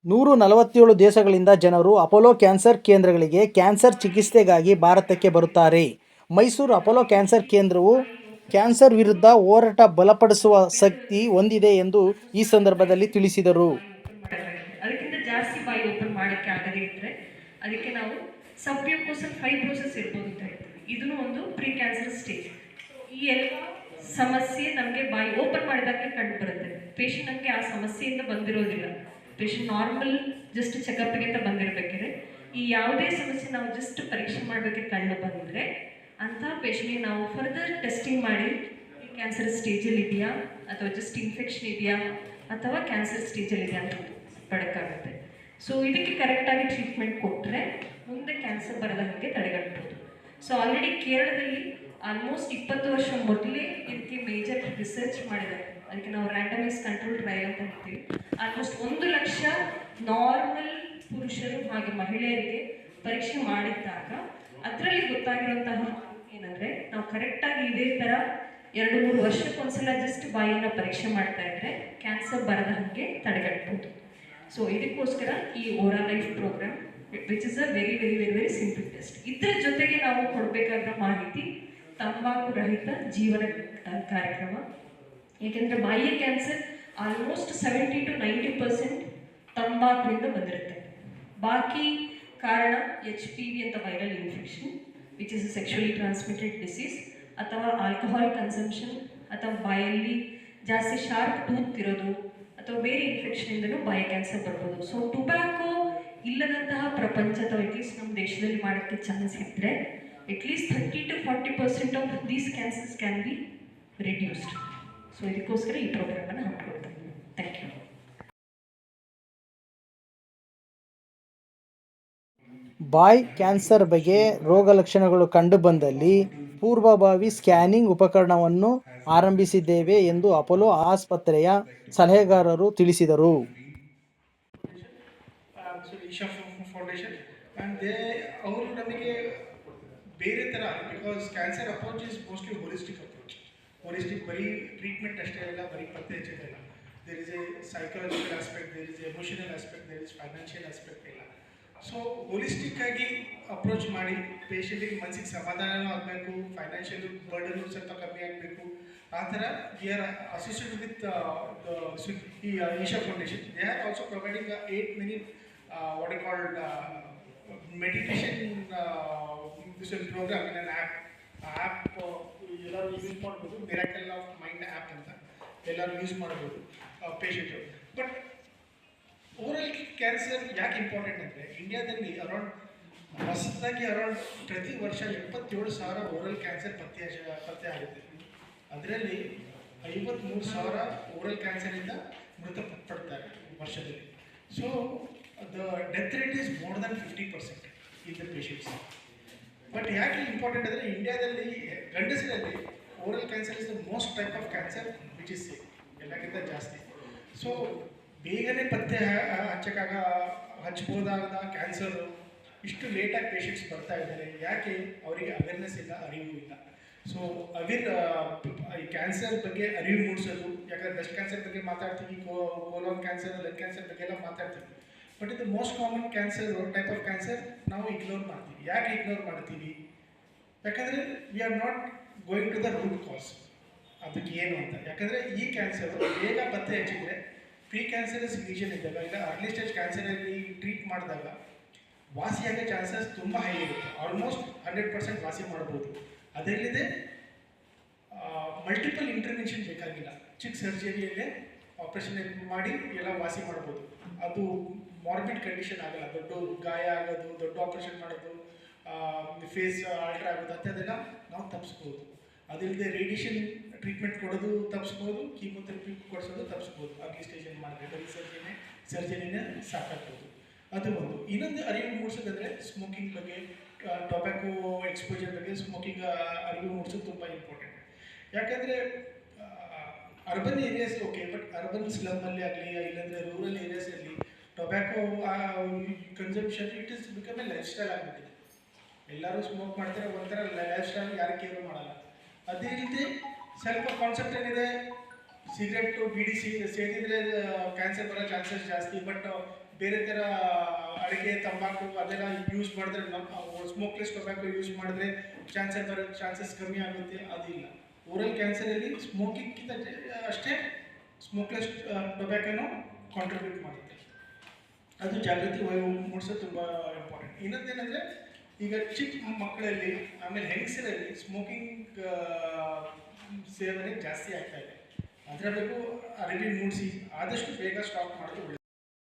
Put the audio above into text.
147 ದೇಶಗಳಿಂದ ಜನರು Apollo cancer ಕೇಂದ್ರಗಳಿಗೆ ಕ್ಯಾನ್ಸರ್ ಚಿಕಿತ್ಸೆಗಾಗಿ ಭಾರತಕ್ಕೆ ಬರುತ್ತಾರೆ. ಮೈಸೂರು ಅಪೋಲೋ ಕ್ಯಾನ್ಸರ್ ಕೇಂದ್ರವು ಕ್ಯಾನ್ಸರ್ ವಿರುದ್ಧ ಹೋರಾಟ ಬಲಪಡಿಸುವ ಶಕ್ತಿ ಹೊಂದಿದೆ ಎಂದು ಈ ಸಂದರ್ಭದಲ್ಲಿ ತಿಳಿಸಿದರು. ಅದಕ್ಕಿಂತ ಜಾಸ್ತಿ ಬಾಯಿ ಓಪನ್ ಮಾಡೋಕ್ಕೆ ಆಗದೇ ಇದ್ದರೆ ಅದಕ್ಕೆ ನಾವು ಸಬ್ಮ್ಯೂಕೋಸಲ್ ಫೈಬ್ರೋಸಿಸ್ ಇರ್ಬೋದು ಅಂತ ಹೇಳ್ತೀವಿ. ಇದನ್ನು ಒಂದು ಪ್ರೀ ಕ್ಯಾನ್ಸರ್ ಸ್ಟೇಜ್. ಈ ಎಲ್ಲ ಸಮಸ್ಯೆ ನಮಗೆ ಬಾಯಿ ಓಪನ್ ಮಾಡಿದಾಗಲೇ ಕಂಡು ಬರುತ್ತೆ. ಪೇಷಂಟ್ ನಮಗೆ ಆ ಸಮಸ್ಯೆಯಿಂದ ಬಂದಿರೋದಿಲ್ಲ. ಪೇಷಂಟ್ ನಾರ್ಮಲ್ ಜಸ್ಟ್ ಚೆಕಪ್ಗೆ ಅಂತ ಬಂದಿರಬೇಕಾದ್ರೆ ಈ ಯಾವುದೇ ಸಮಸ್ಯೆ ನಾವು ಜಸ್ಟ್ ಪರೀಕ್ಷೆ ಮಾಡಬೇಕೆ ಕಂಡು ಬಂದರೆ ಅಂಥ ಪೇಷಂಟಿಗೆ ನಾವು ಫರ್ದರ್ ಟೆಸ್ಟಿಂಗ್ ಮಾಡಿ ಈ ಕ್ಯಾನ್ಸರ್ ಸ್ಟೇಜಲ್ಲಿ ಇದೆಯಾ ಅಥವಾ ಜಸ್ಟ್ ಇನ್ಫೆಕ್ಷನ್ ಇದೆಯಾ ಅಥವಾ ಕ್ಯಾನ್ಸರ್ ಸ್ಟೇಜಲ್ಲಿ ಇದೆಯಾ ಅಂತ ಪಡಕ್ಕಾಗುತ್ತೆ. ಸೊ ಇದಕ್ಕೆ ಕರೆಕ್ಟಾಗಿ ಟ್ರೀಟ್ಮೆಂಟ್ ಕೊಟ್ಟರೆ ಮುಂದೆ ಕ್ಯಾನ್ಸರ್ ಬರದ ಹಾಗೆ ತಡೆಗಟ್ಬೋದು. ಸೊ ಆಲ್ರೆಡಿ ಕೇರಳದಲ್ಲಿ ಆಲ್ಮೋಸ್ಟ್ 20 ವರ್ಷ ಮೊದಲೇ ಇದಕ್ಕೆ ಮೇಜರ್ ರಿಸರ್ಚ್ ಮಾಡಿದ್ದಾರೆ. ಅದಕ್ಕೆ ನಾವು ರ್ಯಾಂಡಮೈಸ್ ಕಂಟ್ರೋಲ್ ಟ್ರಯಲ್ ಅಂತ ಹೇಳ್ತೀವಿ. ಆಲ್ಮೋಸ್ಟ್ 1 ಲಕ್ಷ ನಾರ್ಮಲ್ ಪುರುಷರು ಹಾಗೆ ಮಹಿಳೆಯರಿಗೆ ಪರೀಕ್ಷೆ ಮಾಡಿದ್ದಾಗ ಅದರಲ್ಲಿ ಗೊತ್ತಾಗಿರುವಂತಹ ಏನಂದರೆ ನಾವು ಕರೆಕ್ಟಾಗಿ ಇದೇ ಥರ 2-3 ವರ್ಷಕ್ಕೊಂದ್ಸಲ ಜಸ್ಟ್ ಬಾಯಿಯನ್ನು ಪರೀಕ್ಷೆ ಮಾಡ್ತಾ ಇದ್ದರೆ ಕ್ಯಾನ್ಸರ್ ಬರದ ಹಾಗೆ ತಡೆಗಟ್ಬೋದು. ಸೊ ಇದಕ್ಕೋಸ್ಕರ ಈ Ora Life program which is a very very very very simple test. ಇದರ ಜೊತೆಗೆ ನಾವು ಕೊಡಬೇಕಾದ ಮಾಹಿತಿ ತಂಬಾಕು ರಹಿತ ಜೀವನ ಕಾರ್ಯಕ್ರಮ. ಏಕೆಂದರೆ ಬಾಯಿಯ ಕ್ಯಾನ್ಸರ್ ಆಲ್ಮೋಸ್ಟ್ 70 to 90% ತಂಬಾಕಿನಿಂದ ಬಂದಿರುತ್ತೆ. ಬಾಕಿ ಕಾರಣ HPV ಅಂತ viral infection which is sexually transmitted disease, ಅಥವಾ ಆಲ್ಕೋಹಾಲ್ ಕನ್ಸಂಪ್ಷನ್, ಅಥವಾ ಬಾಯಲ್ಲಿ ಜಾಸ್ತಿ ಶಾರ್ಪ್ ಟೂತ್ ಇರೋದು, ಅಥವಾ ಬೇರೆ ಇನ್ಫೆಕ್ಷನಿಂದಲೂ ಬಾಯಿ ಕ್ಯಾನ್ಸರ್ ಬರ್ಬೋದು. ಸೊ ಟೊಬ್ಯಾಕೋ ಇಲ್ಲದಂತಹ ಪ್ರಪಂಚ ಅಥವಾ ಅಟ್ಲೀಸ್ಟ್ ನಮ್ಮ ದೇಶದಲ್ಲಿ ಮಾಡೋಕ್ಕೆ ಚಾನ್ಸ್ ಇದ್ದರೆ at least 30 to 40% of these cancers can be reduced. So ಇದಕ್ಕೋಸ್ಕರ ಈ ಪ್ರೋಗ್ರಾಮನ್ನು ಹಾಕ್ಕೊಡ್ತೇನೆ. Thank you. ಬಾಯ್ ಕ್ಯಾನ್ಸರ್ ಬಗ್ಗೆ ರೋಗ ಲಕ್ಷಣಗಳು ಕಂಡುಬಂದಲ್ಲಿ ಪೂರ್ವಭಾವಿ ಸ್ಕ್ಯಾನಿಂಗ್ ಉಪಕರಣವನ್ನು ಆರಂಭಿಸಿದ್ದೇವೆ ಎಂದು ಅಪೋಲೋ ಆಸ್ಪತ್ರೆಯ ಸಲಹೆಗಾರರು ತಿಳಿಸಿದರು. ಫೌಂಡೇಶನ್ ಆ್ಯಂಡ್ ಅವರು ನಮಗೆ ಬೇರೆ ಥರ, because cancer approach is mostly holistic approach. Holistic ಬರೀ ಟ್ರೀಟ್ಮೆಂಟ್ ಅಷ್ಟೇ ಇಲ್ಲ, ಬರೀ ಪತ್ತೆ ಹಚ್ಚೋದಿಲ್ಲ. There is a psychological aspect, there is emotional aspect, there is financial aspect ಇಲ್ಲ. ಸೊ ಹೋಲಿಸ್ಟಿಕ್ ಆಗಿ ಅಪ್ರೋಚ್ ಮಾಡಿ ಪೇಷಂಟಿಗೆ ಮನಸ್ಸಿಗೆ ಸಮಾಧಾನವೂ ಆಗಬೇಕು, ಫೈನಾನ್ಷಿಯಲ್ ಬರ್ಡನು ಸ್ವಲ್ಪ ಕಮ್ಮಿ ಆಗಬೇಕು. ಆ ಥರ ವಿ ಆರ್ ಅಸೋಸಿಯೇಟೆಡ್ ವಿತ್ ಈ Isha foundation. They are also providing 8 minute what is called meditation program in an app ಎಲ್ಲರೂ ಯೂಸ್ ಮಾಡ್ಬೋದು. ಮಿರಾಕಲ್ ಆಫ್ ಮೈಂಡ್ ಆ್ಯಪ್ ಅಂತ ಎಲ್ಲರೂ ಯೂಸ್ ಮಾಡ್ಬೋದು ಪೇಷಂಟು. ಬಟ್ ಓರಲ್ ಕ್ಯಾನ್ಸರ್ ಯಾಕೆ ಇಂಪಾರ್ಟೆಂಟ್ ಅಂದರೆ ಇಂಡಿಯಾದಲ್ಲಿ ಹೊಸದಾಗಿ ಪ್ರತಿ ವರ್ಷ 77,000 ಓರಲ್ ಕ್ಯಾನ್ಸರ್ ಪತ್ತೆ ಆಗುತ್ತೆ. ಅದರಲ್ಲಿ 53,000 ಓರಲ್ ಕ್ಯಾನ್ಸರಿಂದ ಮೃತಪಡ್ತಾರೆ ವರ್ಷದಲ್ಲಿ. So the death rate is more than 50% in the patients. But ಯಾಕೆ ಇಂಪಾರ್ಟೆಂಟ್ ಅಂದರೆ ಇಂಡಿಯಾದಲ್ಲಿ ಗಂಡಸರಲ್ಲಿ oral cancer is the most type of cancer which is safe, ಎಲ್ಲಕ್ಕಿಂತ ಜಾಸ್ತಿ. ಸೊ ಬೇಗನೆ ಪತ್ತೆ ಹಚ್ಬೋದಾದ ಕ್ಯಾನ್ಸರು ಇಷ್ಟು ಲೇಟಾಗಿ ಪೇಷಂಟ್ಸ್ ಬರ್ತಾ ಇದ್ದಾರೆ. ಯಾಕೆ? ಅವರಿಗೆ ಅವೇರ್ನೆಸ್ ಇಲ್ಲ, ಅರಿವು ಇಲ್ಲ. ಸೊ ಈ ಕ್ಯಾನ್ಸರ್ ಬಗ್ಗೆ ಅರಿವು ಮೂಡಿಸೋದು, ಯಾಕಂದರೆ ಬ್ರೆಸ್ಟ್ ಕ್ಯಾನ್ಸರ್ ಬಗ್ಗೆ ಮಾತಾಡ್ತೀವಿ, ಕೋಲನ್ ಕ್ಯಾನ್ಸರ್, ಲಂಗ್ ಕ್ಯಾನ್ಸರ್ ಬಗ್ಗೆ ಎಲ್ಲ ಮಾತಾಡ್ತೀವಿ. ಬಟ್ ಇದು most common cancer type of cancer ನಾವು ಇಗ್ನೋರ್ ಮಾಡ್ತೀವಿ. ಯಾಕೆ ಇಗ್ನೋರ್ ಮಾಡ್ತೀವಿ? ಯಾಕಂದರೆ we are not going to the root cause, ಅದಕ್ಕೆ ಏನು ಅಂತ. ಯಾಕಂದರೆ ಈ ಕ್ಯಾನ್ಸರ್ ಬೇಗ ಪತ್ತೆ ಹಚ್ಚಿದರೆ ಪ್ರೀ ಕ್ಯಾನ್ಸರಸ್ ಲೀಷನ್ ಇದ್ದಾಗ, ಇಲ್ಲ ಅರ್ಲಿ ಸ್ಟೇಜ್ ಕ್ಯಾನ್ಸರಲ್ಲಿ ಟ್ರೀಟ್ ಮಾಡಿದಾಗ ವಾಸಿಯಾಗೋ ಚಾನ್ಸಸ್ ತುಂಬ ಹೈ ಇರುತ್ತೆ. ಆಲ್ಮೋಸ್ಟ್ 100% ವಾಸಿ ಮಾಡ್ಬೋದು. ಅದರಲ್ಲಿದೆ ಮಲ್ಟಿಪಲ್ ಇಂಟರ್ವೆನ್ಷನ್ ಬೇಕಾಗಿಲ್ಲ, ಚಿಕ್ಕ ಸರ್ಜರಿಯಲ್ಲೇ ಆಪ್ರೇಷನ್ ಮಾಡಿ ಎಲ್ಲ ವಾಸಿ ಮಾಡ್ಬೋದು. ಅದು ಮಾರ್ಬಿಡ್ ಕಂಡೀಷನ್ ಆಗಲ್ಲ. ದೊಡ್ಡ ಗಾಯ ಆಗೋದು, ದೊಡ್ಡ ಆಪ್ರೇಷನ್ ಮಾಡೋದು, ಫೇಸ್ ಆಲ್ಟ್ರ್ ಆಗೋದು ಅಂಥದ್ದೆಲ್ಲ ನಾವು ತಪ್ಪಿಸ್ಬೋದು. ಅದಿಲ್ಲದೆ ರೇಡಿಯೇಷನ್ ಟ್ರೀಟ್ಮೆಂಟ್ ಕೊಡೋದು ತಪ್ಪಿಸ್ಬೋದು, ಕೀಮೋಥೆರಪಿ ಕೊಡಿಸೋದು ತಪ್ಪಿಸ್ಬೋದು. ಅರ್ಲಿ ಸ್ಟೇಜಲ್ಲಿ ಮಾಡಿದ್ರೆ ಬರೀ ಸರ್ಜರಿನೇ ಸಾಕಾಗ್ಬೋದು. ಅದು ಒಂದು. ಇನ್ನೊಂದು ಅರಿವು ಮೂಡಿಸೋದಂದರೆ ಸ್ಮೋಕಿಂಗ್ ಬಗ್ಗೆ, ಟೊಬ್ಯಾಕೋ ಎಕ್ಸ್ಪೋಜರ್ ಬಗ್ಗೆ ಸ್ಮೋಕಿಂಗ್ ಅರಿವು ಮೂಡಿಸೋದು ತುಂಬ ಇಂಪಾರ್ಟೆಂಟ್. ಯಾಕಂದರೆ urban areas okay, but urban ಸ್ಲಮ್ಮಲ್ಲಿ ಆಗಲಿ, ಇಲ್ಲಾಂದರೆ ರೂರಲ್ ಏರಿಯಾಸಲ್ಲಿ tobacco consumption it is become a lifestyle ಆಗಿಬಿಟ್ಟಿದೆ. ಎಲ್ಲರೂ ಸ್ಮೋಕ್ ಮಾಡ್ತಾರೆ, ಒಂಥರ ಲೈಫ್ ಸ್ಟೈಲ್, ಯಾರು ಕೇರು ಮಾಡಲ್ಲ. ಅದೇ ರೀತಿ ಸ್ವಲ್ಪ ಕಾನ್ಸೆಪ್ಟ್ ಏನಿದೆ, ಸಿಗರೆಟ್ಟು ಬಿಡಿ ಸೇದಿದ್ರೆ ಕ್ಯಾನ್ಸರ್ ಬರೋ ಚಾನ್ಸಸ್ ಜಾಸ್ತಿ. ಬಟ್ ಬೇರೆ ಥರ ಅಡಿಕೆ ತಂಬಾಕು ಅದೆಲ್ಲ ಯೂಸ್ ಮಾಡಿದ್ರೆ ಸ್ಮೋಕ್ಲೆಸ್ ಟೊಬ್ಯಾಕೊ ಯೂಸ್ ಮಾಡಿದ್ರೆ ಕ್ಯಾನ್ಸರ್ ಬರೋ ಚಾನ್ಸಸ್ ಕಮ್ಮಿ ಆಗುತ್ತೆ. ಅದಿಲ್ಲ. ಓರಲ್ ಕ್ಯಾನ್ಸರಲ್ಲಿ ಸ್ಮೋಕಿಂಗ್ಗಿಂತ ಅಷ್ಟೇ ಸ್ಮೋಕ್ಲೆಸ್ ಟೊಬ್ಯಾಕೊನೂ ಕಾಂಟ್ರಿಬ್ಯೂಟ್ ಮಾಡುತ್ತೆ. ಅದು ಜಾಗೃತಿ ಮೂಡಿಸೋದು ತುಂಬ ಇಂಪಾರ್ಟೆಂಟ್. ಇನ್ನೊಂದೇನೆಂದರೆ ಈಗ ಚಿಕ್ಕ ಮಕ್ಕಳಲ್ಲಿ ಆಮೇಲೆ ಹೆಂಗಸರಲ್ಲಿ ಸ್ಮೋಕಿಂಗ್ ಸೇವನೆ ಜಾಸ್ತಿ ಆಗ್ತಾ ಇದೆ. ಅದರ ಬಗ್ಗೆ ಅರಿವು ಮೂಡಿಸಿ ಆದಷ್ಟು ಬೇಗ ಸ್ಟಾಪ್ ಮಾಡೋದು ಒಳ್ಳೆಯದು.